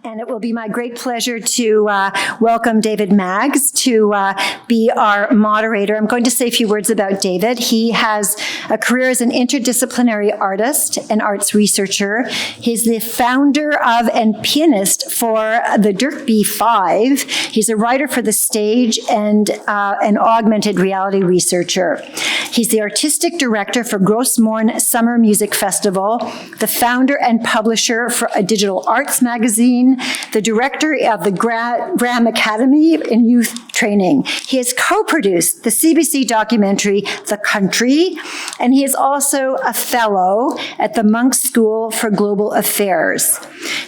And it will be my great pleasure to welcome David Maggs to be our moderator. I'm going to say a few words about David. He has a career as an interdisciplinary artist and arts researcher. He's the founder of and pianist for the Dirkby Five. He's a writer for the stage and an augmented reality researcher. He's the artistic director for Grossmorn Summer Music Festival, the founder and publisher for a digital arts magazine, the director of the Graham Academy in Youth Training. He has co-produced the CBC documentary, The Country, and he is also a fellow at the Monk's School for Global Affairs.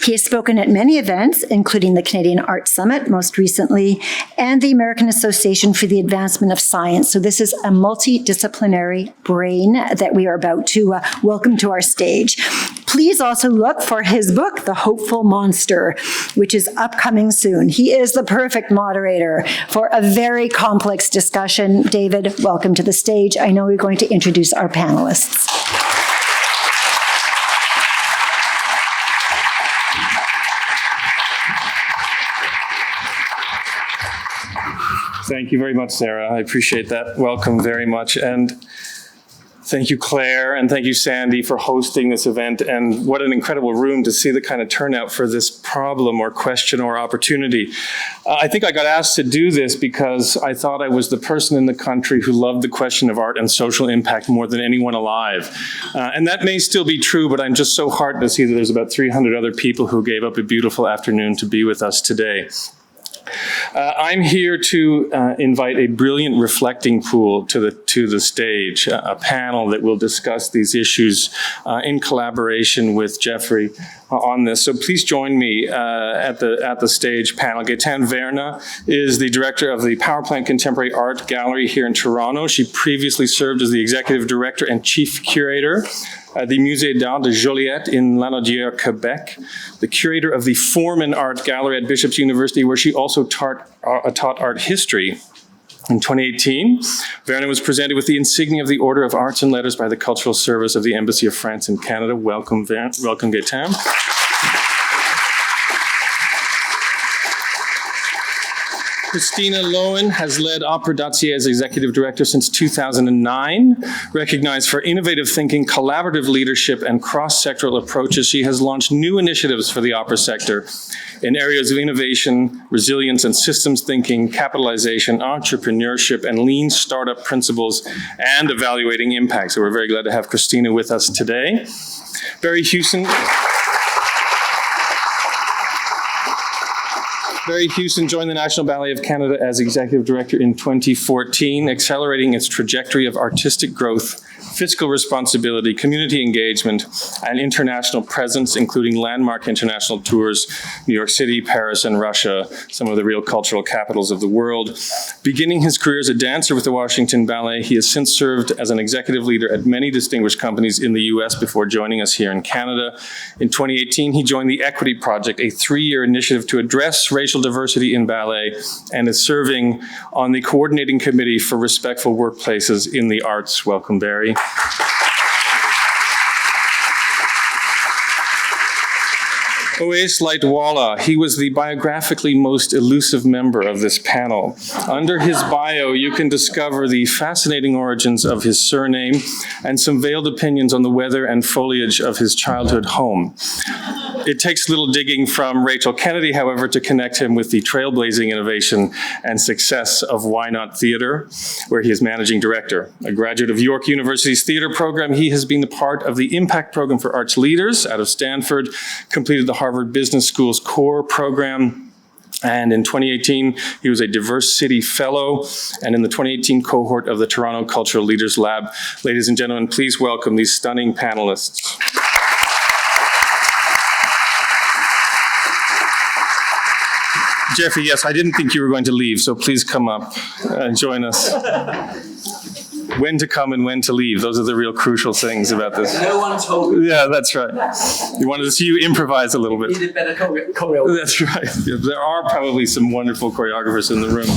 He has spoken at many events, including the Canadian Arts Summit most recently, and the American Association for the Advancement of Science. So this is a multidisciplinary brain that we are about to welcome to our stage. Please also look for his book, The Hopeful Monster, which is upcoming soon. He is the perfect moderator for a very complex discussion. David, welcome to the stage. I know we're going to introduce our panelists. Thank you very much, Sarah. I appreciate that. Welcome very much. And thank you, Claire, and thank you, Sandy, for hosting this event. And what an incredible room to see the kind of turnout for this problem or question or opportunity. I think I got asked to do this because I thought I was the person in the country who loved the question of art and social impact more than anyone alive. And that may still be true, but I'm just so heartened to see that there's about 300 other people who gave up a beautiful afternoon to be with us today. I'm here to invite a brilliant reflecting pool to the stage, a panel that will discuss these issues in collaboration with Geoffrey on this. So please join me at the stage panel. Gaëtane Verna is the director of the Power Plant Contemporary Art Gallery here in Toronto. She previously served as the executive director and chief curator at the Musée d'Art de Joliette in Lanaudière, Quebec, the curator of the Foreman Art Gallery at Bishop's University, where she also taught art history. In 2018, Verna was presented with the insignia of the Order of Arts and Letters by the Cultural Service of the Embassy of France in Canada. Welcome, welcome, Gaëtane. Christina Loewen has led Opera.ca as executive director since 2009. Recognized for innovative thinking, collaborative leadership, and cross-sectoral approaches, she has launched new initiatives for the opera sector in areas of innovation, resilience, and systems thinking, capitalization, entrepreneurship, and lean startup principles, and evaluating impact. So we're very glad to have Christina with us today. Barry Hughson joined the National Ballet of Canada as Executive Director in 2014, accelerating its trajectory of artistic growth, fiscal responsibility, community engagement, and international presence, including landmark international tours, New York City, Paris, and Russia, some of the real cultural capitals of the world. Beginning his career as a dancer with the Washington Ballet, he has since served as an executive leader at many distinguished companies in the US before joining us here in Canada. In 2018, he joined the Equity Project, a 3-year initiative to address racial diversity in ballet, and is serving on the coordinating committee for respectful workplaces in the arts. Welcome, Barry. Owais Lightwala, he was the biographically most elusive member of this panel. Under his bio, you can discover the fascinating origins of his surname and some veiled opinions on the weather and foliage of his childhood home. It takes little digging from Rachel Kennedy, however, to connect him with the trailblazing innovation and success of Why Not Theatre, where he is managing director. A graduate of York University's theatre program, he has been the part of the Impact Program for Arts Leaders out of Stanford, completed the Harvard Business School's core program, and in 2018, he was a Diverse City Fellow, and in the 2018 cohort of the Toronto Cultural Leaders Lab. Ladies and gentlemen, please welcome these stunning panelists. Geoffrey, yes, I didn't think you were going to leave, so please come up and join us. When to come and when to leave, those are the real crucial things about this. No one told me. Yeah, that's right. We wanted to see you improvise a little bit. You did better choreo. That's right. Yeah, there are probably some wonderful choreographers in the room.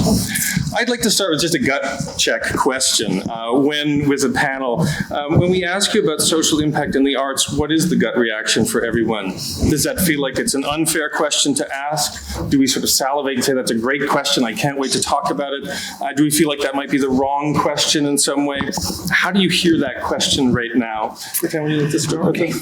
I'd like to start with just a gut check question. With a panel, when we ask you about social impact in the arts, what is the gut reaction for everyone? Does that feel like it's an unfair question to ask? Do we sort of salivate and say that's a great question, I can't wait to talk about it? Do we feel like that might be the wrong question in some way? How do you hear that question right now? Can we let this go? Okay.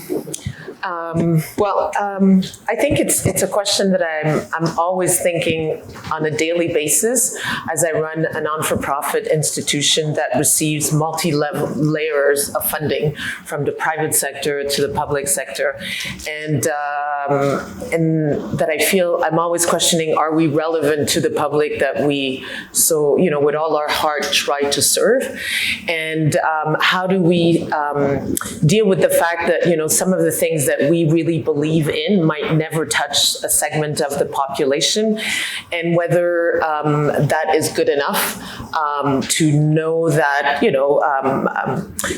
I think it's a question that I'm always thinking on a daily basis as I run a non-for-profit institution that receives multi-level layers of funding from the private sector to the public sector, and that I feel I'm always questioning: are we relevant to the public that we with all our heart try to serve? And how do we deal with the fact that some of the things that we really believe in might never touch a segment of the population, and whether that is good enough to know that,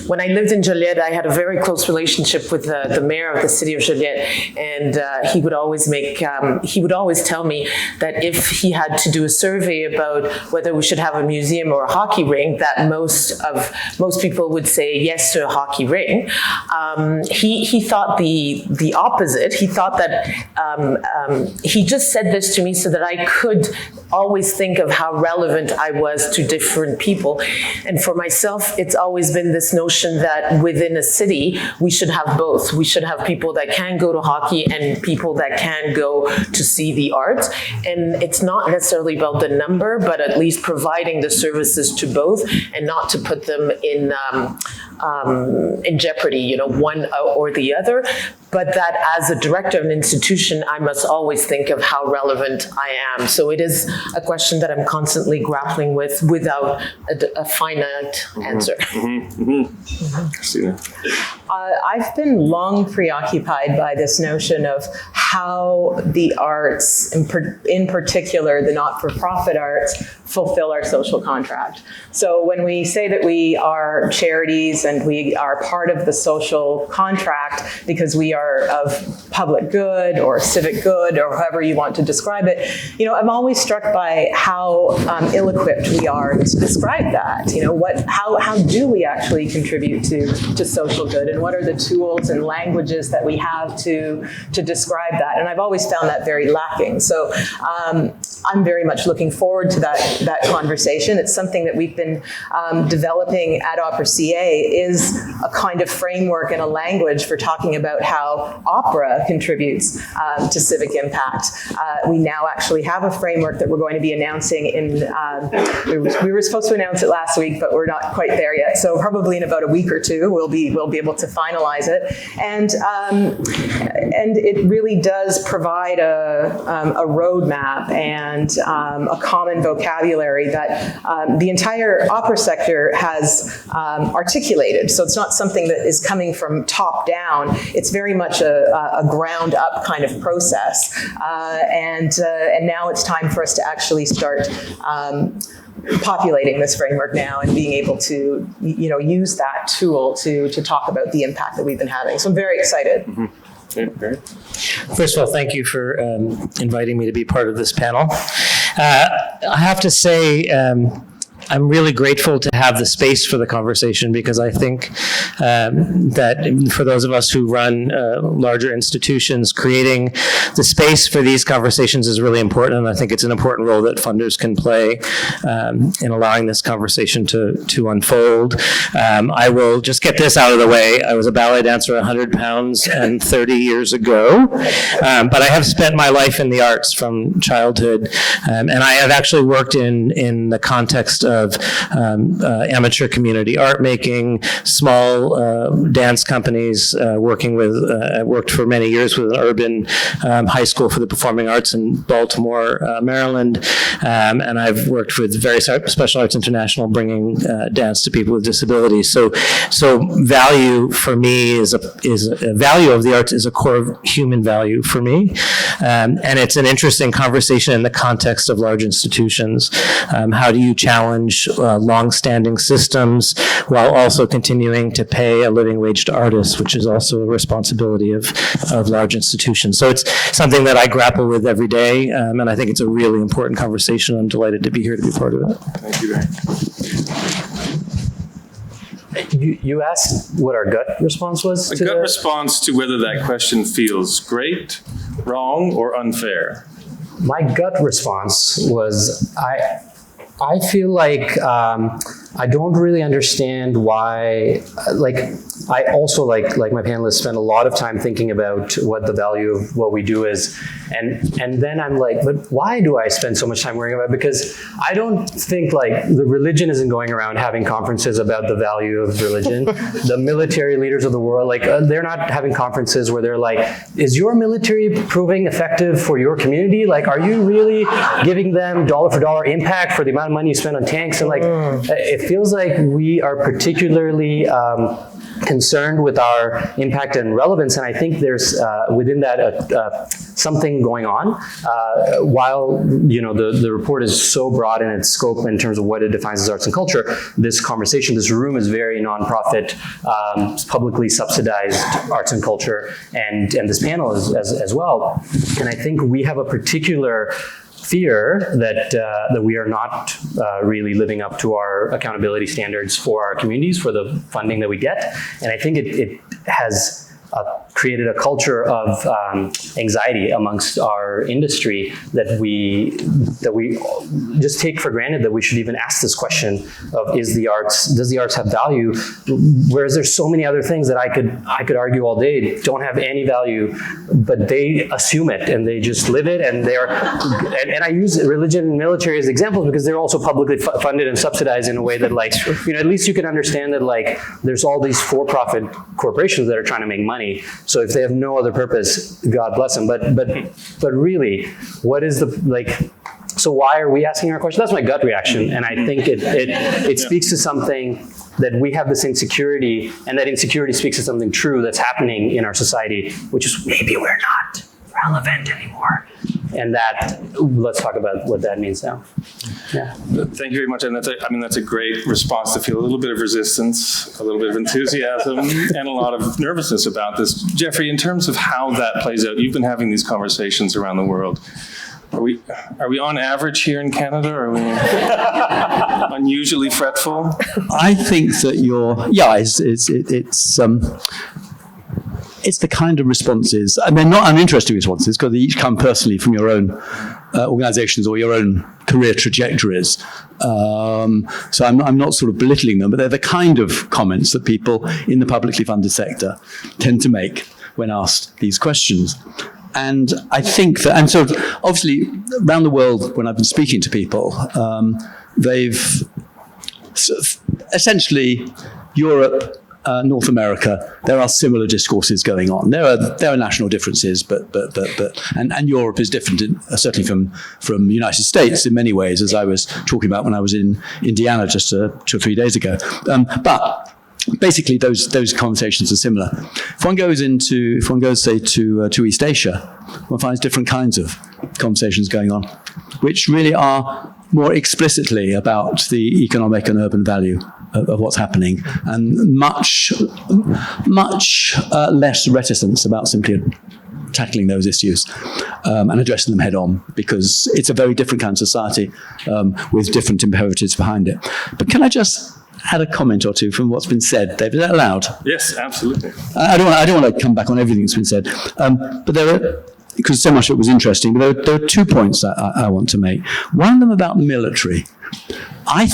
when I lived in Joliette, I had a very close relationship with the mayor of the city of Joliette, and he would always tell me that if he had to do a survey about whether we should have a museum or a hockey ring, that most people would say yes to a hockey ring. He thought the opposite. He thought that he just said this to me so that I could always think of how relevant I was to different people. And for myself, it's always been this notion that within a city, we should have both. We should have people that can go to hockey and people that can go to see the arts. And it's not necessarily about the number, but at least providing the services to both and not to put them in jeopardy, one or the other. But that as a director of an institution, I must always think of how relevant I am. So it is a question that I'm constantly grappling with without a finite answer. Christina? I've been long preoccupied by this notion of how the arts, in particular the not-for-profit arts, fulfill our social contract. So when we say that we are charities and we are part of the social contract because we are of public good or civic good or however you want to describe it, I'm always struck by how ill-equipped we are to describe that. How do we actually contribute to social good, and what are the tools and languages that we have to describe that? And I've always found that very lacking. So I'm very much looking forward to that conversation. It's something that we've been developing at Opera.ca, is a kind of framework and a language for talking about how opera contributes to civic impact. We now actually have a framework that we're going to be announcing we were supposed to announce it last week, but we're not quite there yet. So probably in about a week or two, we'll be able to finalize it. And it really does provide a roadmap and a common vocabulary that the entire opera sector has articulated. So it's not something that is coming from top down. It's very much a ground up kind of process. And now it's time for us to actually start populating this framework now and being able to use that tool to talk about the impact that we've been having. So I'm very excited. Mm-hmm. Okay. First of all, thank you for inviting me to be part of this panel. I have to say, I'm really grateful to have the space for the conversation, because I think that for those of us who run larger institutions, creating the space for these conversations is really important, and I think it's an important role that funders can play in allowing this conversation to unfold. I will just get this out of the way. I was a ballet dancer 100 pounds and 30 years ago, but I have spent my life in the arts from childhood, and I have actually worked in the context of amateur community art making, small dance companies, working with, I worked for many years with an urban high school for the performing arts in Baltimore, Maryland, and I've worked with various Special Arts International, bringing dance to people with disabilities. So value for me is a value of the arts is a core human value for me, and it's an interesting conversation in the context of large institutions. How do you challenge challenge long-standing systems while also continuing to pay a living wage to artists, which is also a responsibility of large institutions. So it's something that I grapple with every day, and I think it's a really important conversation. I'm delighted to be here to be part of it. Thank you very much. You asked what our gut response was A to gut the- response to whether that question feels great, wrong, or unfair. My gut response was I feel like I don't really understand why, I also, like my panelists, spend a lot of time thinking about what the value of what we do is. And then I'm like, but why do I spend so much time worrying about it? Because I don't think the religion isn't going around having conferences about the value of religion. The military leaders of the world, they're not having conferences where they're like, is your military proving effective for your community? Are you really giving them dollar for dollar impact for the amount of money you spend on tanks? And it feels like we are particularly concerned with our impact and relevance, and I think there's within that something going on. While the report is so broad in its scope in terms of what it defines as arts and culture, this conversation, this room is very nonprofit, publicly subsidized arts and culture, and this panel is as well. And I think we have a particular fear that we are not really living up to our accountability standards for our communities, for the funding that we get. And I think it has created a culture of anxiety amongst our industry that we just take for granted that we should even ask this question of does the arts have value? Whereas there's so many other things that I could argue all day don't have any value, but they assume it and they just live it, and and I use religion and military as examples because they're also publicly funded and subsidized in a way that at least you can understand that there's all these for-profit corporations that are trying to make money. So if they have no other purpose, God bless them. But really, what is so why are we asking our question? That's my gut reaction. And I think it speaks to something that we have this insecurity, and that insecurity speaks to something true that's happening in our society, which is maybe we're not relevant anymore. And let's talk about what that means now. Yeah. Thank you very much. And that's a great response to feel a little bit of resistance, a little bit of enthusiasm, and a lot of nervousness about this. Geoffrey, in terms of how that plays out, you've been having these conversations around the world. Are we on average here in Canada? Are we unusually fretful? I think that it's the kind of responses, and they're not uninteresting responses because they each come personally from your own organizations or your own career trajectories. So I'm not sort of belittling them, but they're the kind of comments that people in the publicly funded sector tend to make when asked these questions. And I think that, and so obviously around the world when I've been speaking to people, they've essentially Europe, North America, there are similar discourses going on. There are national differences, but Europe is different, certainly from the United States in many ways, as I was talking about when I was in Indiana just 2 or 3 days ago. But basically, those conversations are similar. If one goes, say, to East Asia, one finds different kinds of conversations going on, which really are more explicitly about the economic and urban value of what's happening, and much less reticence about simply tackling those issues and addressing them head on, because it's a very different kind of society with different imperatives behind it. But can I just add a comment or two from what's been said, David? Is that allowed? Yes, absolutely. I don't want to come back on everything that's been said, but there are, because so much of it was interesting, but there are 2 points that I want to make. One of them about the military. I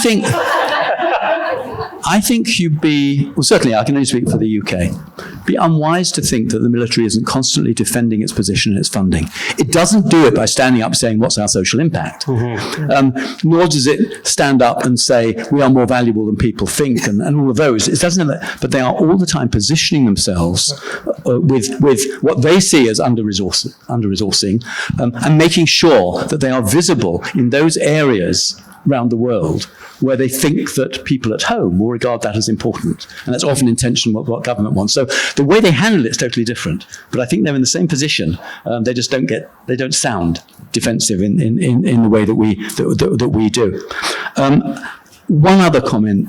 think you'd be, well, certainly I can only speak for the UK, be unwise to think that the military isn't constantly defending its position and its funding. It doesn't do it by standing up saying, what's our social impact? Mm-hmm. Nor does it stand up and say, we are more valuable than people think, and all of those. It doesn't have that, but they are all the time positioning themselves with what they see as under-resourcing, and making sure that they are visible in those areas around the world where they think that people at home will regard that as important. And that's often in tension with what government wants. So the way they handle it is totally different. But I think they're in the same position. They just don't sound defensive in the way that we do. one other comment,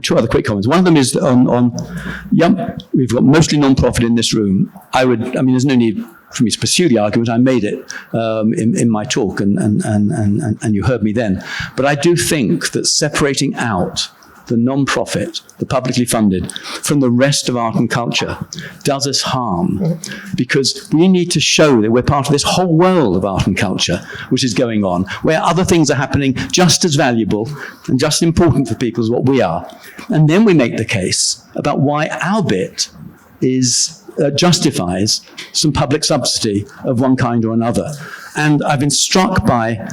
two other quick comments. One of them is on we've got mostly non-profit in this room. There's no need for me to pursue the argument. I made it in my talk, and you heard me then. But I do think that separating out the non-profit, the publicly funded, from the rest of art and culture does us harm, because we need to show that we're part of this whole world of art and culture which is going on, where other things are happening just as valuable and just as important for people as what we are. And then we make the case about why our bit justifies some public subsidy of one kind or another. And I've been struck by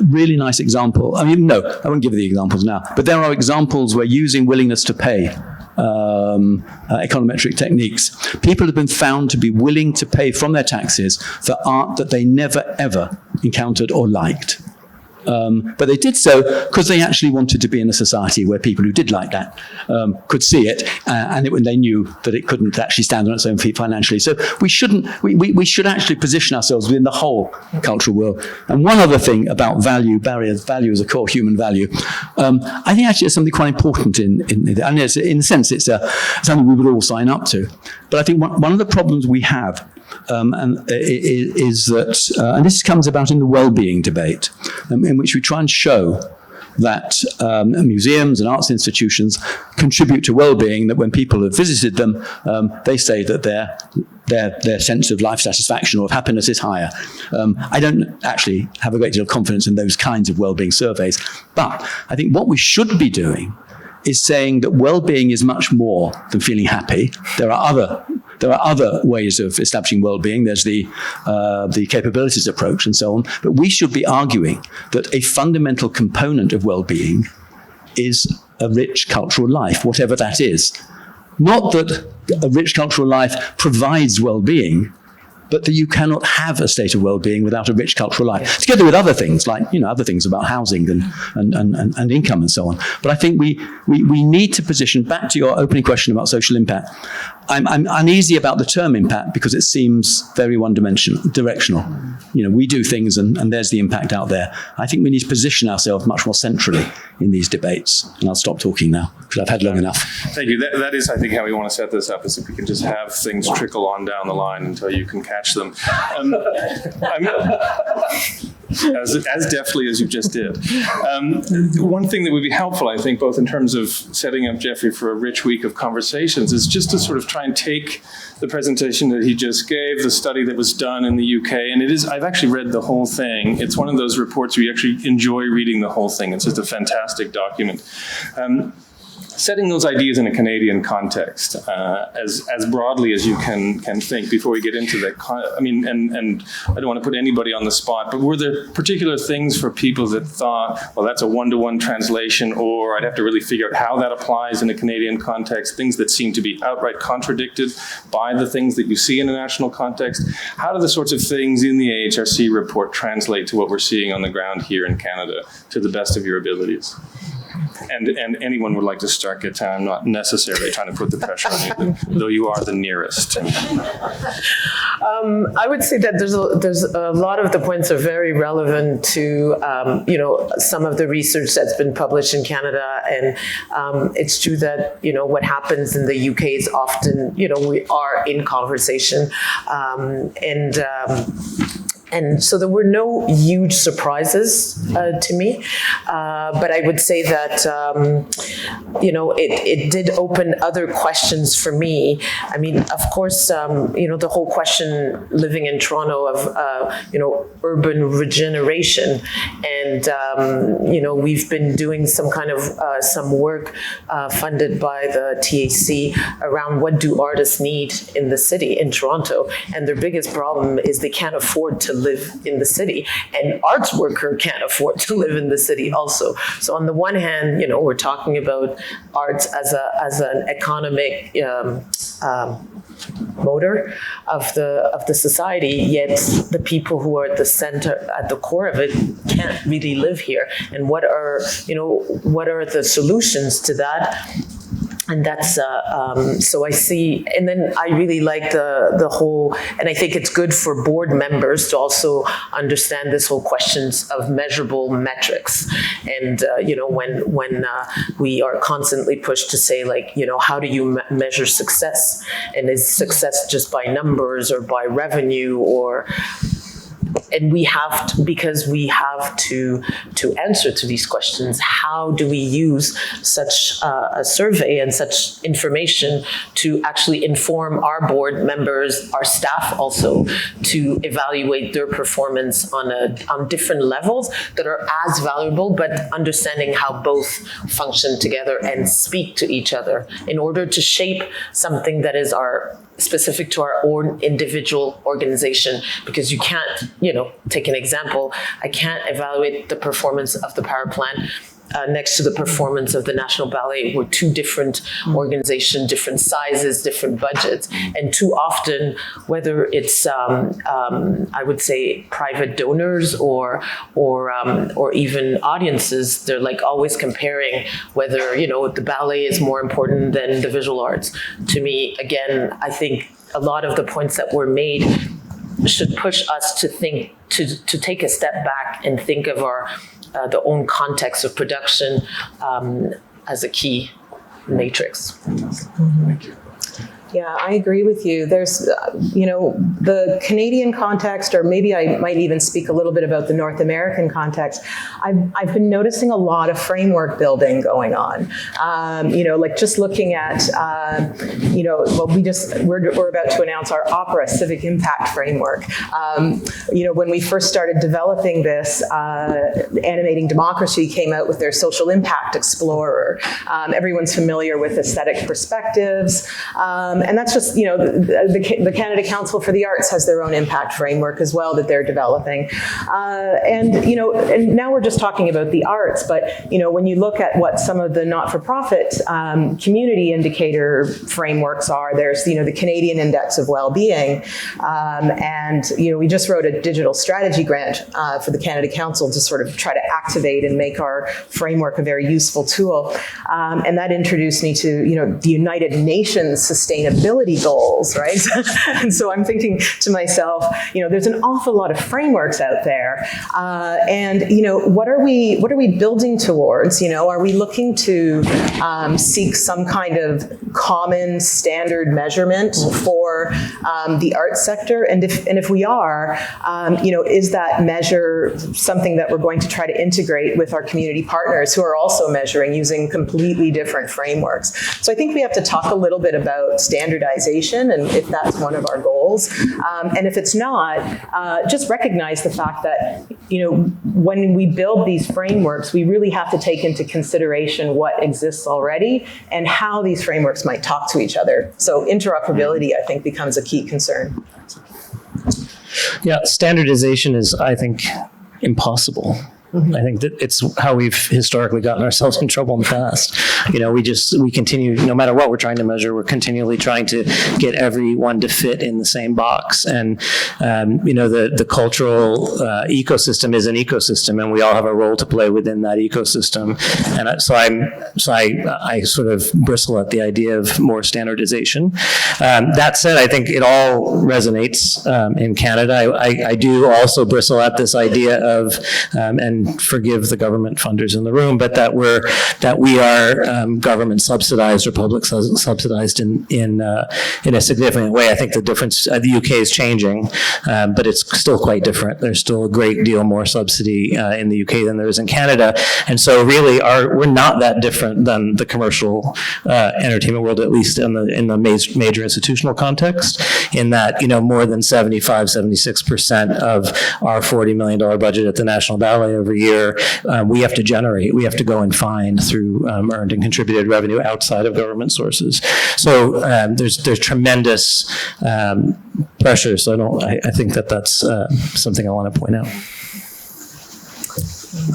really nice example. I won't give you the examples now, but there are examples where using willingness to pay econometric techniques, people have been found to be willing to pay from their taxes for art that they never ever encountered or liked. But they did so because they actually wanted to be in a society where people who did like that could see it, and they knew that it couldn't actually stand on its own feet financially. So we should actually position ourselves within the whole cultural world. And one other thing about value is a core human value. I think actually it's something quite important in a sense it's something we would all sign up to. But I think one of the problems we have is that, and this comes about in the well-being debate, in which we try and show that museums and arts institutions contribute to well-being, that when people have visited them, they say that their sense of life satisfaction or of happiness is higher. I don't actually have a great deal of confidence in those kinds of well-being surveys, but I think what we should be doing is saying that well-being is much more than feeling happy. There are other ways of establishing well-being. There's the capabilities approach and so on. But we should be arguing that a fundamental component of well-being is a rich cultural life, whatever that is. Not that a rich cultural life provides well-being, but that you cannot have a state of well-being without a rich cultural life, together with other things, like other things about housing and income and so on. But I think we need to position, back to your opening question about social impact. I'm uneasy about the term impact because it seems very directional. We do things and there's the impact out there. I think we need to position ourselves much more centrally in these debates. And I'll stop talking now because I've had long enough. Thank you. That is, I think, how we want to set this up, is if we can just have things trickle on down the line until you can catch them. As deftly as you just did. One thing that would be helpful, I think, both in terms of setting up Geoffrey for a rich week of conversations, is just to sort of try and take the presentation that he just gave, the study that was done in the UK, and I've actually read the whole thing. It's one of those reports where you actually enjoy reading the whole thing. It's just a fantastic document. Setting those ideas in a Canadian context, as broadly as you can think, before we get into that. And I don't want to put anybody on the spot, but were there particular things for people that thought, well, that's a one-to-one translation, or I'd have to really figure out how that applies in a Canadian context, things that seem to be outright contradicted by the things that you see in a national context? How do the sorts of things in the AHRC report translate to what we're seeing on the ground here in Canada, to the best of your abilities? And anyone would like to start, Gaëtane. I'm not necessarily trying to put the pressure on you, though you are the nearest. I would say that there's a lot of the points are very relevant to some of the research that's been published in Canada, and it's true that what happens in the UK is often we are in conversation, and so there were no huge surprises to me, but I would say that it did open other questions for me. I mean, of course, the whole question living in Toronto of urban regeneration, and we've been doing some kind of some work funded by the THC around what do artists need in the city in Toronto, and their biggest problem is they can't afford to live in the city, and arts worker can't afford to live in the city also. So on the one hand, we're talking about arts as an economic motor of the society, yet the people who are at the center, at the core of it, can't really live here. And what are the solutions to that? And that's, so I see, and then I really like the whole, and I think it's good for board members to also understand this whole questions of measurable metrics. And, when we are constantly pushed to say, like, how do you measure success? And is success just by numbers or by revenue and we have to, because we have to answer to these questions. How do we use such a survey and such information to actually inform our board members, our staff also, to evaluate their performance on different levels that are as valuable, but understanding how both function together and speak to each other in order to shape something that is specific to our own individual organization. Because you can't, take an example, I can't evaluate the performance of the power plant next to the performance of the National Ballet. We're two different organizations, different sizes, different budgets. And too often, whether it's, I would say, private donors or even audiences, they're like always comparing whether, the ballet is more important than the visual arts. To me, again, I think a lot of the points that were made should push us to think, to take a step back and think of the own context of production as a key matrix. Thank you. Yeah, I agree with you. There's, the Canadian context, or maybe I might even speak a little bit about the North American context. I've been noticing a lot of framework building going on. Like just looking at, we're about to announce our Opera Civic Impact Framework. When we first started developing this, Animating Democracy came out with their Social Impact Explorer. Everyone's familiar with aesthetic perspectives. And that's just, the Canada Council for the Arts has their own impact framework as well that they're developing. And now we're just talking about the arts, but, when you look at what some of the not-for-profit community indicator frameworks are, there's, the Canadian Index of Wellbeing. We just wrote a digital strategy grant for the Canada Council to sort of try to activate and make our framework a very useful tool. And that introduced me to, the United Nations sustainability goals, right? And so I'm thinking to myself, there's an awful lot of frameworks out there. What are we building towards? Are we looking to seek some kind of common standard measurement for the arts sector? And if we are, is that measure something that we're going to try to integrate with our community partners who are also measuring using completely different frameworks? So I think we have to talk a little bit about standardization, and if that's one of our goals. And if it's not, just recognize the fact that, when we build these frameworks, we really have to take into consideration what exists already and how these frameworks might talk to each other. So interoperability, I think, becomes a key concern. Yeah, standardization is, I think, impossible. I think that it's how we've historically gotten ourselves in trouble in the past. We continue, no matter what we're trying to measure, we're continually trying to get everyone to fit in the same box. And, the cultural ecosystem is an ecosystem, and we all have a role to play within that ecosystem. And I sort of bristle at the idea of more standardization. That said, I think it all resonates in Canada. I do also bristle at this idea of, and forgive the government funders in the room, but that we are government subsidized or public subsidized in a significant way. I think the difference, the UK is changing, but it's still quite different. There's still a great deal more subsidy in the UK than there is in Canada, and so really we're not that different than the commercial entertainment world, at least in the major institutional context. In that, more than 76% of our $40 million budget at the National Ballet every year, we have to generate. We have to go and find through earned and contributed revenue outside of government sources. So there's tremendous pressure. So I think that's something I want to point out.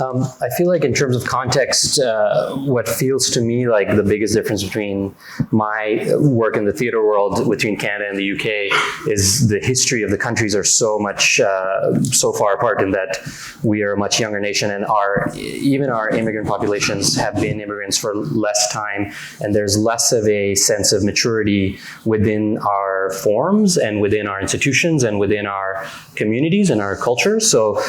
I feel like in terms of context, what feels to me like the biggest difference between my work in the theater world between Canada and the UK is the history of the countries are so much, so far apart in that we are a much younger nation, and even our immigrant populations have been immigrants for less time, and there's less of a sense of maturity within our forms and within our institutions and within our communities and our culture. So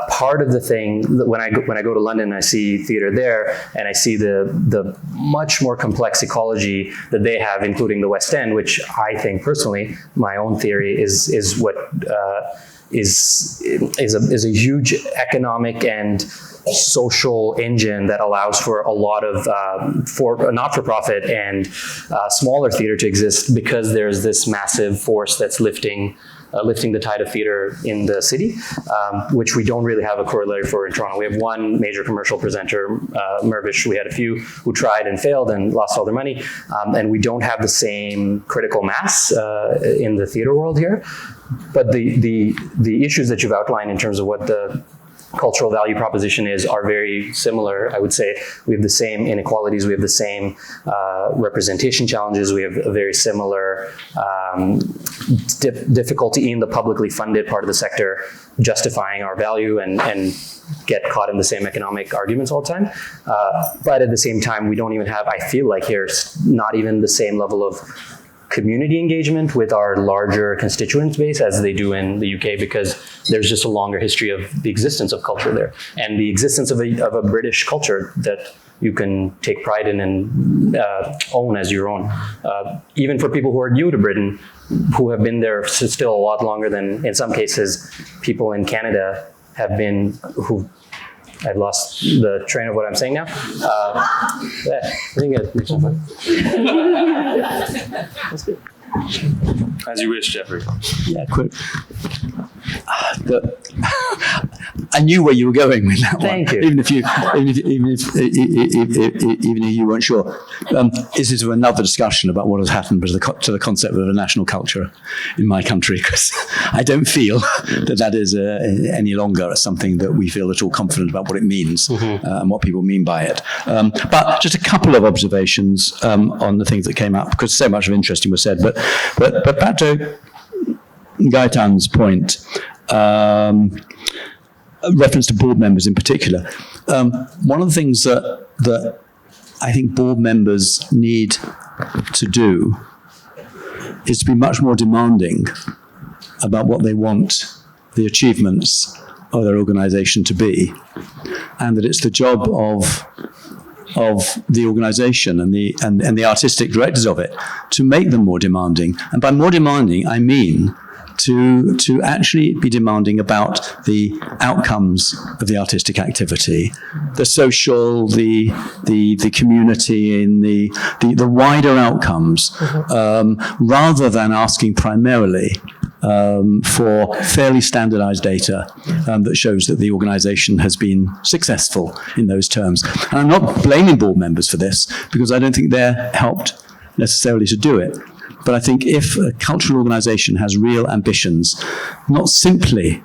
part of the thing, when I go to London, I see theater there, and I see the much more complex ecology that they have, including the West End, which I think personally, my own theory is what is a huge economic and social engine that allows for a lot of for not-for-profit and smaller theater to exist, because there's this massive force that's lifting the tide of theater in the city, which we don't really have a corollary for in Toronto. We have one major commercial presenter, Mirvish. We had a few who tried and failed and lost all their money, and we don't have the same critical mass in the theater world here. But the issues that you've outlined in terms of what the cultural value proposition are very similar. I would say we have the same inequalities, we have the same representation challenges, we have a very similar difficulty in the publicly funded part of the sector justifying our value and get caught in the same economic arguments all the time. But at the same time, we don't even have, I feel like here's not even the same level of community engagement with our larger constituent base as they do in the UK, because there's just a longer history of the existence of culture there and the existence of a British culture that you can take pride in and own as your own. Even for people who are new to Britain, who have been there still a lot longer than, in some cases, people in Canada have been, I've lost the train of what I'm saying now. I think next one. That's good. As you wish, Geoffrey. Yeah, quick. I knew where you were going with that one. Thank you. Even if you weren't sure. This is another discussion about what has happened to the concept of a national culture in my country, because I don't feel that is any longer something that we feel at all confident about what it means and what people mean by it. But just a couple of observations on the things that came up, because so much of interesting was said. But back to Gaëtane's point, reference to board members in particular. One of the things that I think board members need to do is to be much more demanding about what they want the achievements of their organisation to be, and that it's the job of the organisation and the artistic directors of it to make them more demanding. And by more demanding, I mean to actually be demanding about the outcomes of the artistic activity, the social, the community, in the wider outcomes, rather than asking primarily for fairly standardized data that shows that the organization has been successful in those terms. And I'm not blaming board members for this, because I don't think they're helped necessarily to do it. But I think if a cultural organization has real ambitions, not simply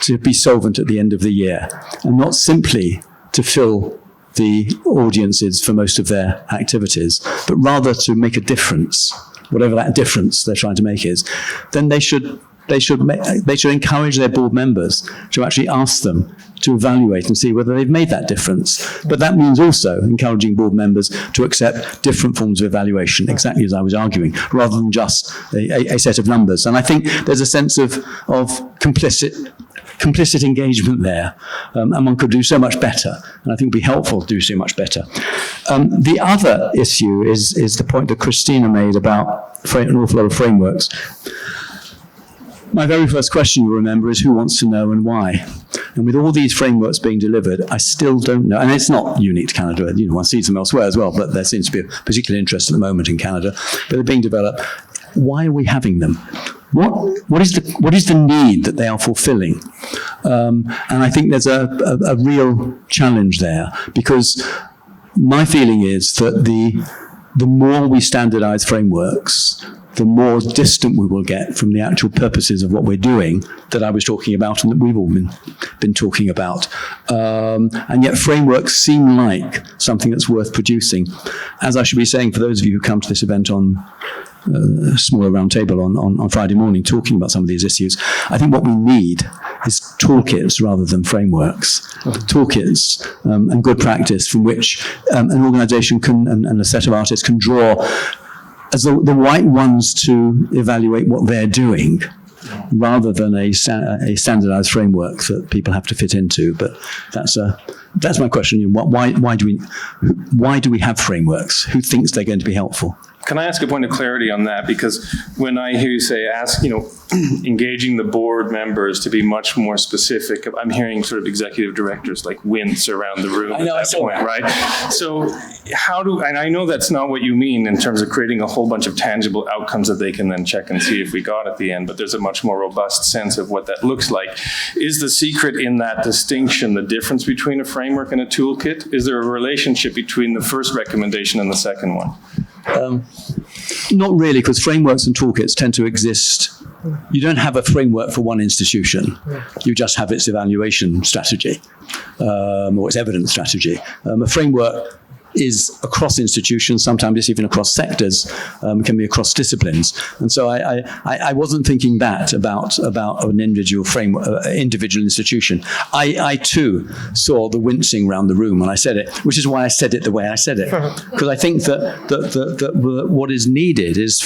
to be solvent at the end of the year, and not simply to fill the audiences for most of their activities, but rather to make a difference, whatever that difference they're trying to make is, then they should encourage their board members to actually ask them to evaluate and see whether they've made that difference. But that means also encouraging board members to accept different forms of evaluation, exactly as I was arguing, rather than just a set of numbers. And I think there's a sense of complicit engagement there, and one could do so much better, and I think it would be helpful to do so much better. The other issue is the point that Christina made about an awful lot of frameworks. My very first question, you'll remember, is who wants to know and why? And with all these frameworks being delivered, I still don't know. And it's not unique to Canada. One sees them elsewhere as well, but there seems to be a particular interest at the moment in Canada. But they're being developed. Why are we having them? What is the need that they are fulfilling? And I think there's a real challenge there, because my feeling is that the more we standardize frameworks, the more distant we will get from the actual purposes of what we're doing that I was talking about and that we've all been talking about. And yet frameworks seem like something that's worth producing. As I should be saying, for those of you who come to this event on a smaller round table on Friday morning talking about some of these issues, I think what we need is toolkits rather than frameworks. Toolkits and good practice from which an organisation can and a set of artists can draw as the right ones to evaluate what they're doing, rather than a standardised framework that people have to fit into. But that's my question. Why do we have frameworks? Who thinks they're going to be helpful? Can I ask a point of clarity on that? Because when I hear you say, engaging the board members to be much more specific, I'm hearing sort of executive directors like wince around the room at that point, right? So and I know that's not what you mean in terms of creating a whole bunch of tangible outcomes that they can then check and see if we got at the end, but there's a much more robust sense of what that looks like. Is the secret in that distinction the difference between a framework and a toolkit? Is there a relationship between the first recommendation and the second one? Not really, because frameworks and toolkits tend to exist. You don't have a framework for one institution. You just have its evaluation strategy or its evidence strategy. A framework is across institutions, sometimes it's even across sectors, can be across disciplines. And so I wasn't thinking that about an individual framework, individual institution. I too saw the wincing around the room when I said it, which is why I said it the way I said it. Because I think that what is needed is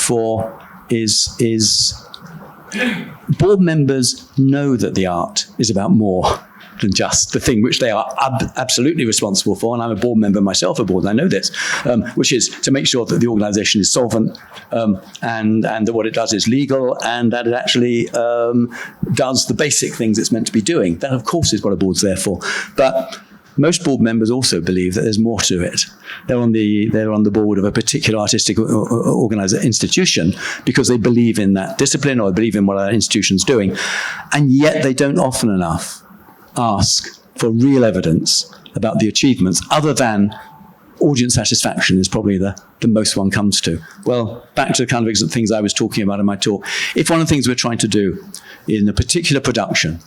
board members know that the art is about more than just the thing which they are absolutely responsible for. And I'm a board member myself, and I know this, which is to make sure that the organisation is solvent and that what it does is legal and that it actually does the basic things it's meant to be doing. That, of course, is what a board's there for. But most board members also believe that there's more to it. They're on the board of a particular artistic institution because they believe in that discipline or believe in what our institution's doing. And yet they don't often enough ask for real evidence about the achievements, other than audience satisfaction is probably the most one comes to. Well, back to the kind of things I was talking about in my talk. If one of the things we're trying to do in a particular production,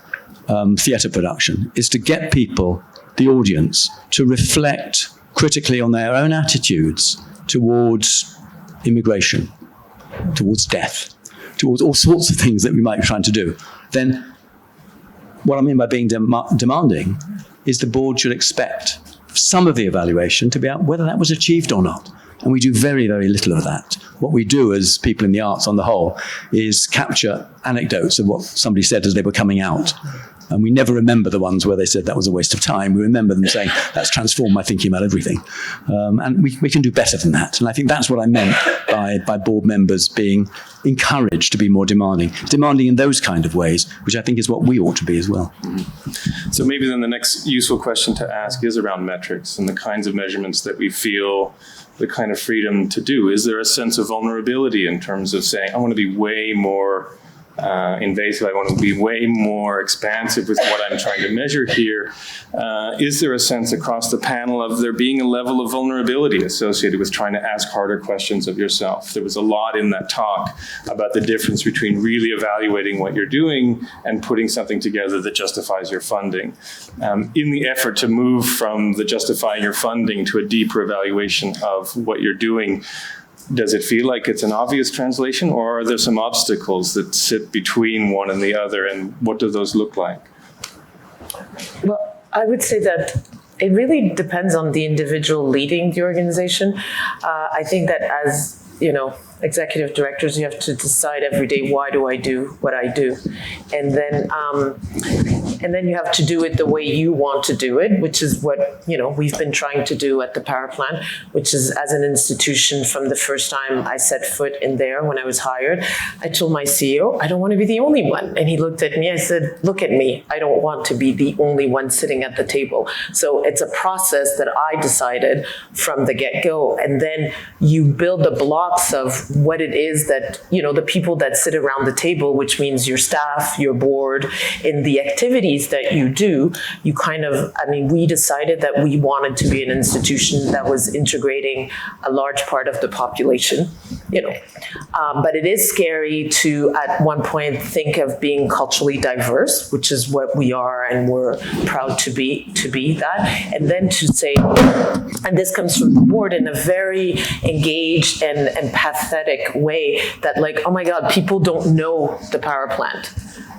theatre production, is to get people, the audience, to reflect critically on their own attitudes towards immigration, towards death, towards all sorts of things that we might be trying to do, then what I mean by being demanding is the board should expect some of the evaluation to be out whether that was achieved or not. And we do very, very little of that. What we do as people in the arts on the whole is capture anecdotes of what somebody said as they were coming out. And we never remember the ones where they said that was a waste of time. We remember them saying, that's transformed my thinking about everything. And we can do better than that. And I think that's what I meant by board members being encouraged to be more demanding in those kind of ways, which I think is what we ought to be as well. So maybe then the next useful question to ask is around metrics and the kinds of measurements that we feel the kind of freedom to do. Is there a sense of vulnerability in terms of saying, I want to be way more invasive, I want to be way more expansive with what I'm trying to measure here? Is there a sense across the panel of there being a level of vulnerability associated with trying to ask harder questions of yourself? There was a lot in that talk about the difference between really evaluating what you're doing and putting something together that justifies your funding. In the effort to move from the justifying your funding to a deeper evaluation of what you're doing, does it feel like it's an obvious translation, or are there some obstacles that sit between one and the other, and what do those look like? Well, I would say that it really depends on the individual leading the organization. I think that as executive directors, you have to decide every day, why do I do what I do? And then you have to do it the way you want to do it, which is what, we've been trying to do at the Power Plant, which is as an institution from the first time I set foot in there when I was hired, I told my CEO, I don't want to be the only one. And he looked at me, I said, look at me, I don't want to be the only one sitting at the table. So it's a process that I decided from the get-go. And then you build the blocks of what it is that, the people that sit around the table, which means your staff, your board, in the activity ways that you do, you kind of, we decided that we wanted to be an institution that was integrating a large part of the population, but it is scary to, at one point, think of being culturally diverse, which is what we are, and we're proud to be that. And then to say, and this comes from the board in a very engaged and empathetic way, that like, oh my God, people don't know the power plant.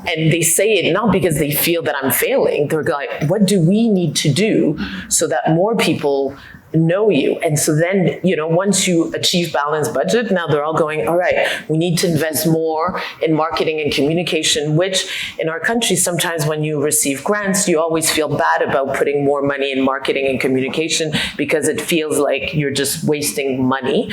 And they say it not because they feel that I'm failing. They're like, what do we need to do so that more people know you? And so then, once you achieve balanced budget, now they're all going, all right, we need to invest more in marketing and communication, which in our country, sometimes when you receive grants, you always feel bad about putting more money in marketing and communication because it feels like you're just wasting money.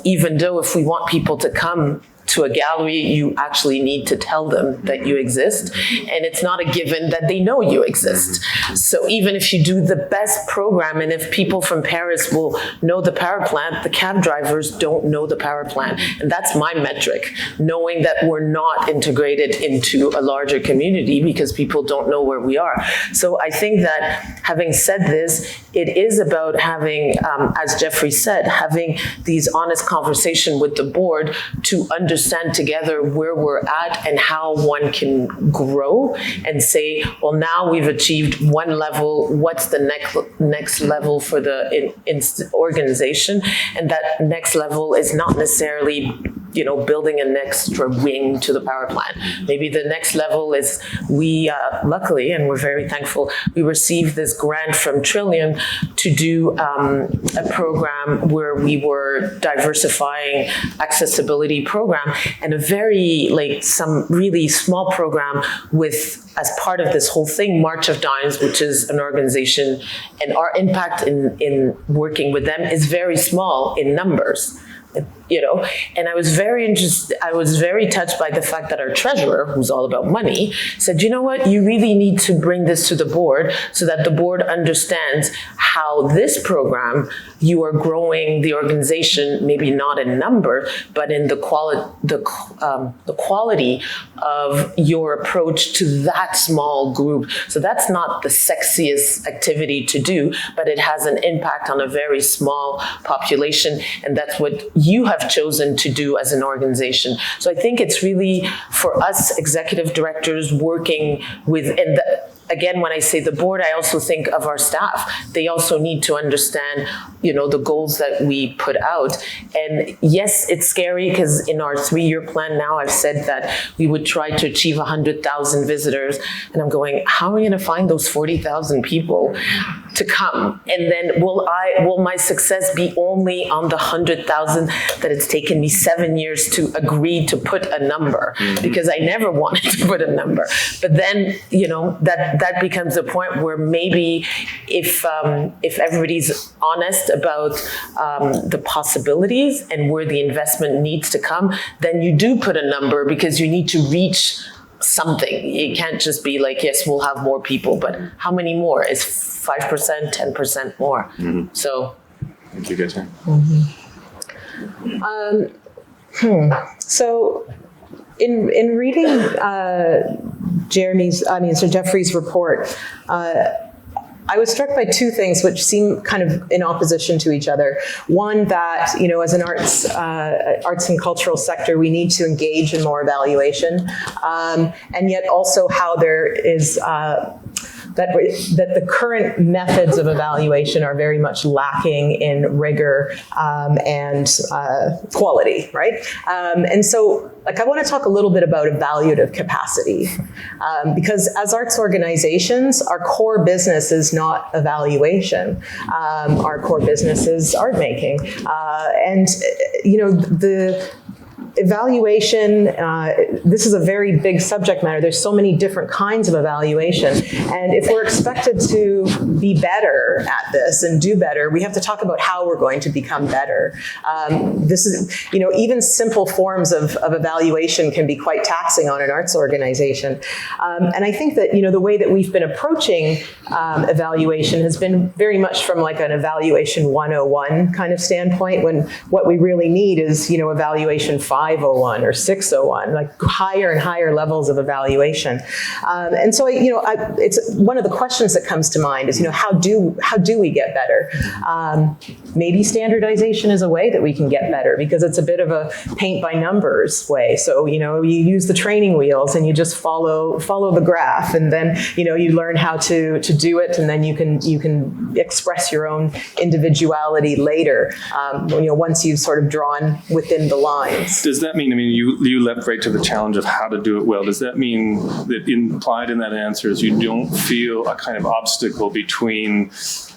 Even though if we want people to come to a gallery, you actually need to tell them that you exist. And it's not a given that they know you exist. So even if you do the best program, and if people from Paris will know the power plant, the cab drivers don't know the power plant. And that's my metric, knowing that we're not integrated into a larger community because people don't know where we are. So I think that having said this, it is about having, as Geoffrey said, having these honest conversations with the board to understand together where we're at and how one can grow and say, well, now we've achieved one level, what's the next level for the organization? And that next level is not necessarily building an extra wing to the power plant. Maybe the next level is we, luckily, and we're very thankful, we received this grant from Trillium to do a program where we were diversifying accessibility program, and a very, some really small program with, as part of this whole thing, March of Dimes, which is an organization, and our impact in working with them is very small in numbers. And I was very touched by the fact that our treasurer, who's all about money, said, you know what, you really need to bring this to the board so that the board understands how this program, you are growing the organization, maybe not in number, but in the quality of your approach to that small group. So that's not the sexiest activity to do, but it has an impact on a very small population, and that's what you have chosen to do as an organization. So I think it's really for us executive directors working with, again, when I say the board, I also think of our staff. They also need to understand, the goals that we put out. And yes, it's scary because in our 3-year plan now, I've said that we would try to achieve 100,000 visitors. And I'm going, how am I going to find those 40,000 people to come? And then will my success be only on the 100,000 that it's taken me 7 years to agree to put a number? Because I never wanted to put a number. But then, that becomes a point where maybe if everybody's honest about the possibilities and where the investment needs to come, then you do put a number because you need to reach something. It can't just be like, yes, we'll have more people, but how many more? Is 5%, 10% more? So. Thank you, Gaëtane. So in reading Geoffrey's report, I was struck by two things which seem kind of in opposition to each other. One, that, as an arts and cultural sector, we need to engage in more evaluation, and yet also how there is that the current methods of evaluation are very much lacking in rigor and quality, right? And so, I want to talk a little bit about evaluative capacity, because as arts organizations, our core business is not evaluation. Our core business is art making, and the evaluation, this is a very big subject matter. There's so many different kinds of evaluation. And if we're expected to be better at this and do better, we have to talk about how we're going to become better. This is, even simple forms of evaluation can be quite taxing on an arts organization. And I think that, the way that we've been approaching evaluation has been very much from an evaluation 101 kind of standpoint, when what we really need is, evaluation 5 501 or 601, like higher and higher levels of evaluation. And so, it's one of the questions that comes to mind is, how do we get better? Maybe standardization is a way that we can get better, because it's a bit of a paint by numbers way. So, you use the training wheels and you just follow the graph, and then, you learn how to do it, and then you can express your own individuality later, once you've sort of drawn within the lines. Does that mean, you leapt right to the challenge of how to do it well. Does that mean that implied in that answer is you don't feel a kind of obstacle between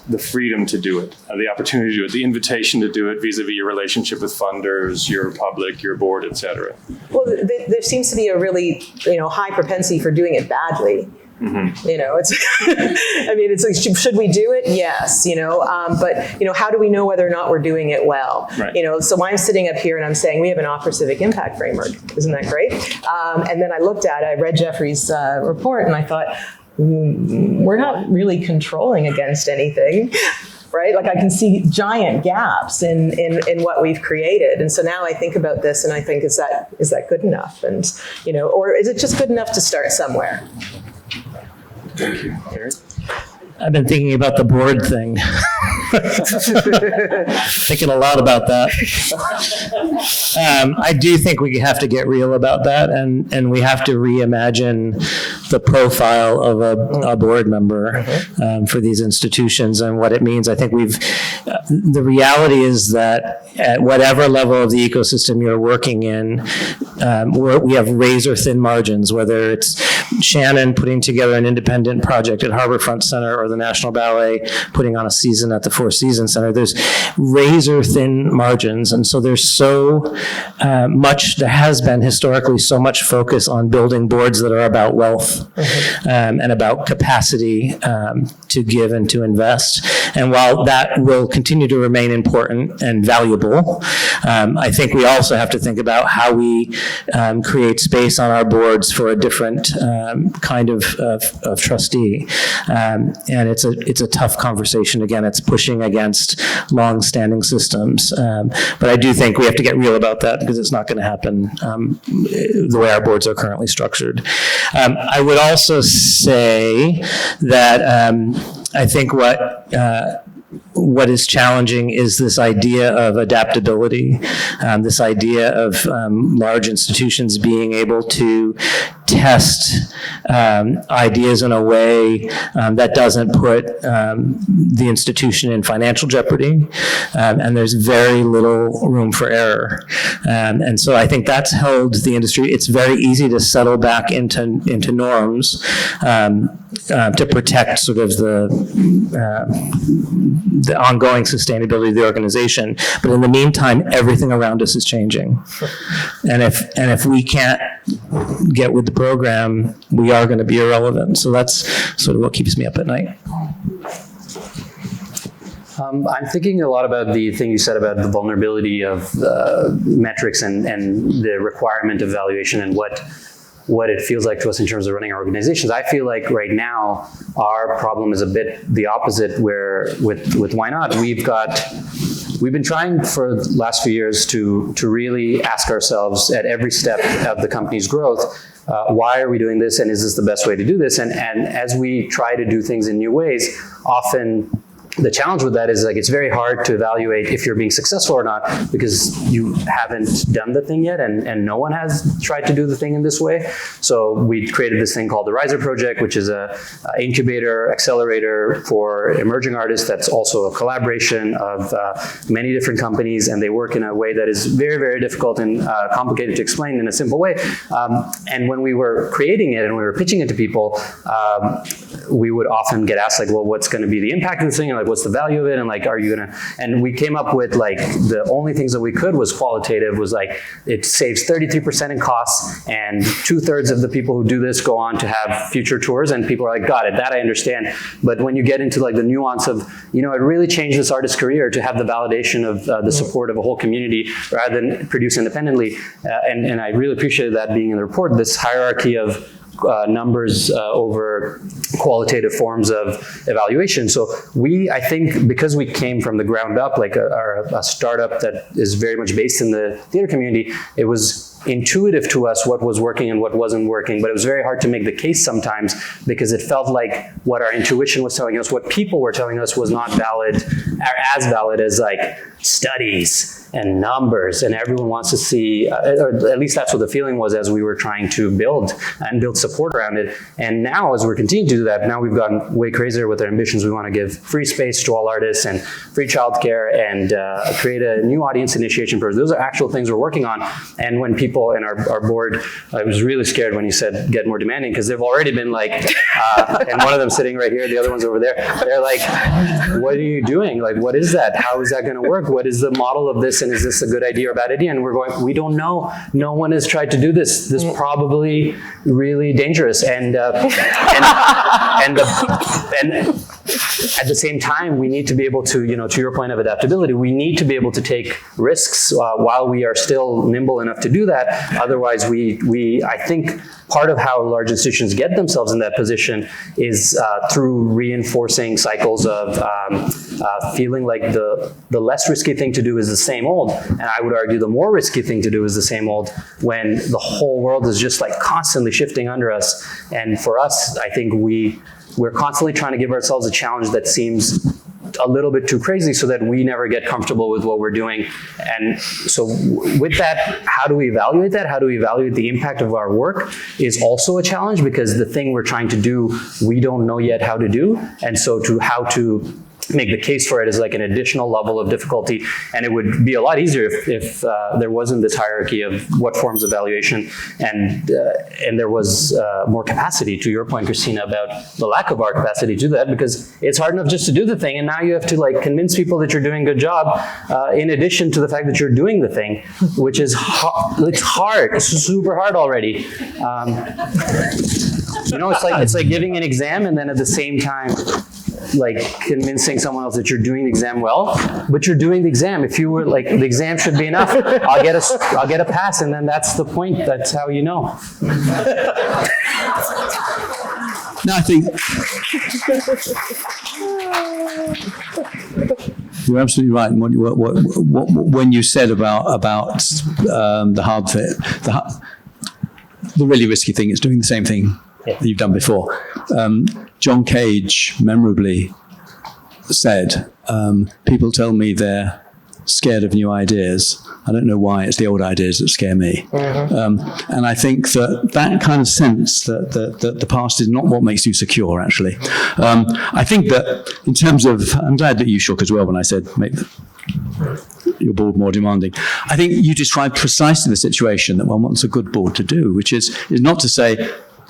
the freedom to do it, the opportunity to do it, the invitation to do it vis-a-vis your relationship with funders, your public, your board, et cetera? Well, there seems to be a really, high propensity for doing it badly. Mm-hmm. It's like, should we do it? Yes, but, how do we know whether or not we're doing it well? Right. So I'm sitting up here and I'm saying we have an Opera Civic Impact Framework. Isn't that great? And then I read Geoffrey's report and I thought, we're not really controlling against anything. Right? Like, I can see giant gaps in what we've created. And so now I think about this and I think, is that good enough? And, or is it just good enough to start somewhere? Thank you. Eric? I've been thinking about the board thing. Thinking a lot about that. I do think we have to get real about that, and we have to reimagine the profile of a board member for these institutions and what it means. I think the reality is that at whatever level of the ecosystem you're working in, we have razor thin margins, whether it's Shannon putting together an independent project at Harbourfront Center or the National Ballet putting on a season at the Four Seasons Center. There's razor thin margins. And so there's so much, there has been historically so much focus on building boards that are about wealth and about capacity to give and to invest. And while that will continue to remain important and valuable, I think we also have to think about how we create space on our boards for a different kind of trustee. And it's a tough conversation. Again, it's pushing against long-standing systems. But I do think we have to get real about that, because it's not going to happen the way our boards are currently structured. I would also say that I think what is challenging is this idea of adaptability, this idea of large institutions being able to test ideas in a way that doesn't put the institution in financial jeopardy, and there's very little room for error. And so I think that's held the industry. It's very easy to settle back into norms to protect sort of the ongoing sustainability of the organization. But in the meantime, everything around us is changing. And if we can't get with the program, we are going to be irrelevant. So that's sort of what keeps me up at night. I'm thinking a lot about the thing you said about the vulnerability of metrics and the requirement of valuation and what it feels like to us in terms of running our organizations. I feel like right now our problem is a bit the opposite, where with Why Not, we've been trying for the last few years to really ask ourselves at every step of the company's growth, why are we doing this, and is this the best way to do this? And as we try to do things in new ways, often the challenge with that is, like, it's very hard to evaluate if you're being successful or not, because you haven't done the thing yet, and no one has tried to do the thing in this way. So we created this thing called the Riser Project, which is a incubator, accelerator for emerging artists that's also a collaboration of many different companies, and they work in a way that is very, very difficult and complicated to explain in a simple way. And when we were creating it and we were pitching it to people, we would often get asked, like, well, what's going to be the impact of this thing? And, like, what's the value of it? And, like, are you going to, and we came up with, like, the only things that we could was qualitative, was like, it saves 33% in costs, and 2/3 of the people who do this go on to have future tours, and people are like, got it, that I understand. But when you get into, like, the nuance of, it really changed this artist's career to have the validation of the support of a whole community rather than produce independently. And I really appreciated that being in the report, this hierarchy of numbers over qualitative forms of evaluation. So I think because we came from the ground up, like a startup that is very much based in the theater community, it was intuitive to us what was working and what wasn't working, but it was very hard to make the case sometimes because it felt like what our intuition was telling us, what people were telling us was not valid, or as valid as like studies and numbers, and everyone wants to see, or at least that's what the feeling was as we were trying to build support around it. And now as we're continuing to do that, now we've gotten way crazier with our ambitions. We want to give free space to all artists and free childcare and create a new audience initiation program. Those are actual things we're working on. And when people in our board, I was really scared when you said get more demanding, because they've already been like, and one of them sitting right here, the other one's over there. They're like, what are you doing? Like, what is that? How is that going to work? What is the model of this? And is this a good idea or bad idea? And we're going, we don't know. No one has tried to do this. This is probably really dangerous. And at the same time, we need to be able to, to your point of adaptability, we need to be able to take risks while we are still nimble enough to do that. Otherwise, I think part of how large institutions get themselves in that position is through reinforcing cycles of feeling like the less risky thing to do is the same old. And I would argue the more risky thing to do is the same old when the whole world is just like constantly shifting under us. And for us, I think we're constantly trying to give ourselves a challenge that seems a little bit too crazy so that we never get comfortable with what we're doing. And so with that, how do we evaluate that? How do we evaluate the impact of our work is also a challenge, because the thing we're trying to do, we don't know yet how to do. And so how to make the case for it is like an additional level of difficulty. And it would be a lot easier if there wasn't this hierarchy of what forms of evaluation, and there was more capacity, to your point, Christina, about the lack of our capacity to do that, because it's hard enough just to do the thing, and now you have to like convince people that you're doing a good job, in addition to the fact that you're doing the thing, which is it's hard. It's super hard already. It's like giving an exam and then at the same time like convincing someone else that you're doing the exam well, but you're doing the exam. If you were like, the exam should be enough. I'll get a pass, and then that's the point. That's how you know. No, I think you're absolutely right. When you said about the hard fit, the really risky thing is doing the same thing that you've done before. John Cage memorably said, people tell me they're scared of new ideas. I don't know why, it's the old ideas that scare me. And I think that kind of sense that the past is not what makes you secure, actually. I think that in terms of, I'm glad that you shook as well when I said make your board more demanding. I think you described precisely the situation that one wants a good board to do, which is not to say,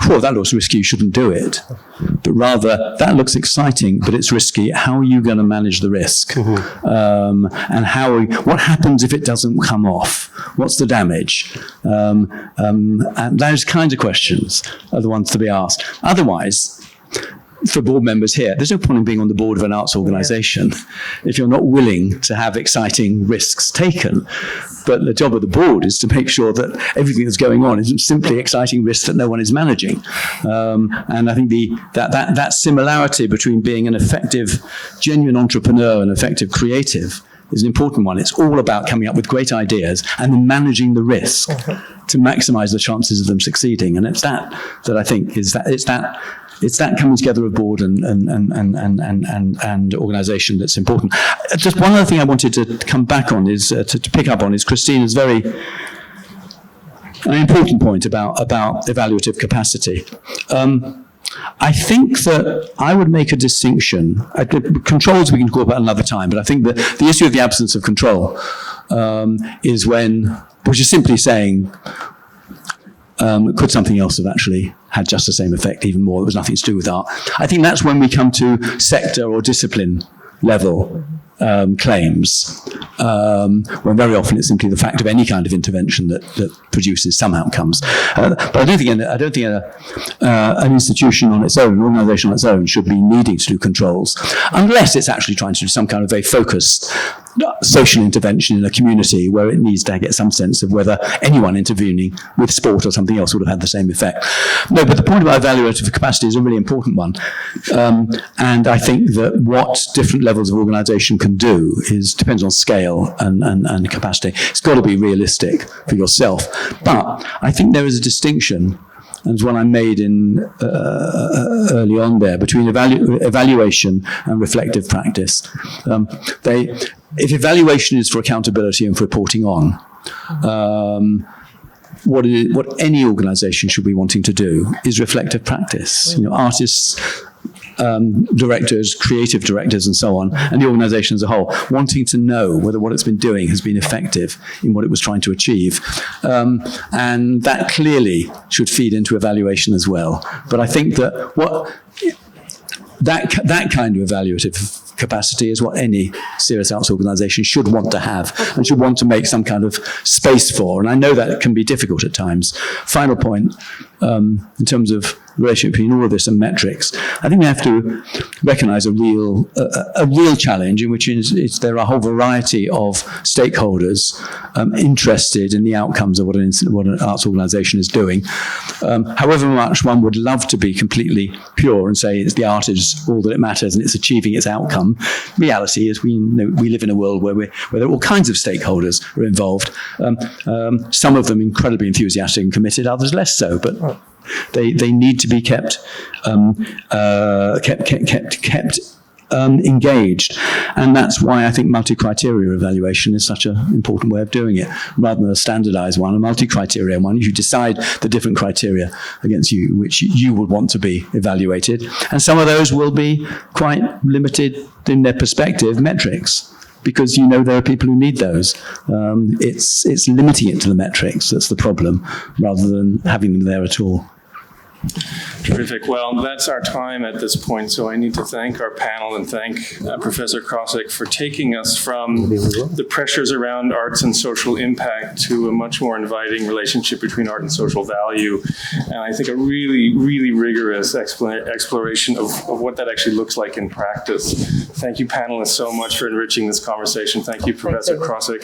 oh, that looks risky, you shouldn't do it. But rather, that looks exciting, but it's risky. How are you going to manage the risk? And what happens if it doesn't come off? What's the damage? And those kinds of questions are the ones to be asked. Otherwise, for board members here, there's no point in being on the board of an arts organisation if you're not willing to have exciting risks taken. But the job of the board is to make sure that everything that's going on isn't simply exciting risks that no one is managing. And I think that similarity between being an effective, genuine entrepreneur and effective creative is an important one. It's all about coming up with great ideas and then managing the risk to maximise the chances of them succeeding. And it's that I think is that it's that coming together of board and organisation that's important. Just one other thing I wanted to come back on is to pick up on is Christina's an important point about evaluative capacity. I think that I would make a distinction. Controls we can talk about another time, but I think that the issue of the absence of control is which is simply saying, could something else have actually had just the same effect, even more? It was nothing to do with art. I think that's when we come to sector or discipline level claims, when very often it's simply the fact of any kind of intervention that produces some outcomes. But I don't think an institution on its own, an organisation on its own, should be needing to do controls, unless it's actually trying to do some kind of very focused social intervention in a community where it needs to get some sense of whether anyone intervening with sport or something else would have had the same effect. No, but the point about evaluative capacity is a really important one. And I think that what different levels of organisation can do depends on scale and capacity. It's got to be realistic for yourself. But I think there is a distinction, and it's one I made in early on there, between evaluation and reflective practice. If evaluation is for accountability and for reporting on, what any organisation should be wanting to do is reflective practice. Artists, directors, creative directors, and so on, and the organisation as a whole, wanting to know whether what it's been doing has been effective in what it was trying to achieve. And that clearly should feed into evaluation as well. But I think that that kind of evaluative capacity is what any serious arts organisation should want to have and should want to make some kind of space for. And I know that can be difficult at times. Final point, in terms of relationship between all of this and metrics, I think we have to recognise a real challenge in which there are a whole variety of stakeholders interested in the outcomes of what an arts organisation is doing. However much one would love to be completely pure and say it's the art is all that it matters and it's achieving its outcome, reality is we live in a world where there are all kinds of stakeholders are involved. Some of them incredibly enthusiastic and committed, others less so, but they need to be kept engaged, and that's why I think multi-criteria evaluation is such an important way of doing it, rather than a standardised one. A multi-criteria one, you decide the different criteria against which you would want to be evaluated, and some of those will be quite limited in their perspective metrics, because there are people who need those. It's limiting it to the metrics that's the problem, rather than having them there at all. Terrific. Well, that's our time at this point, so I need to thank our panel and thank Professor Crossick for taking us from the pressures around arts and social impact to a much more inviting relationship between art and social value, and I think a really, really rigorous exploration of what that actually looks like in practice. Thank you, panelists, so much for enriching this conversation. Thank you, Professor Crossick.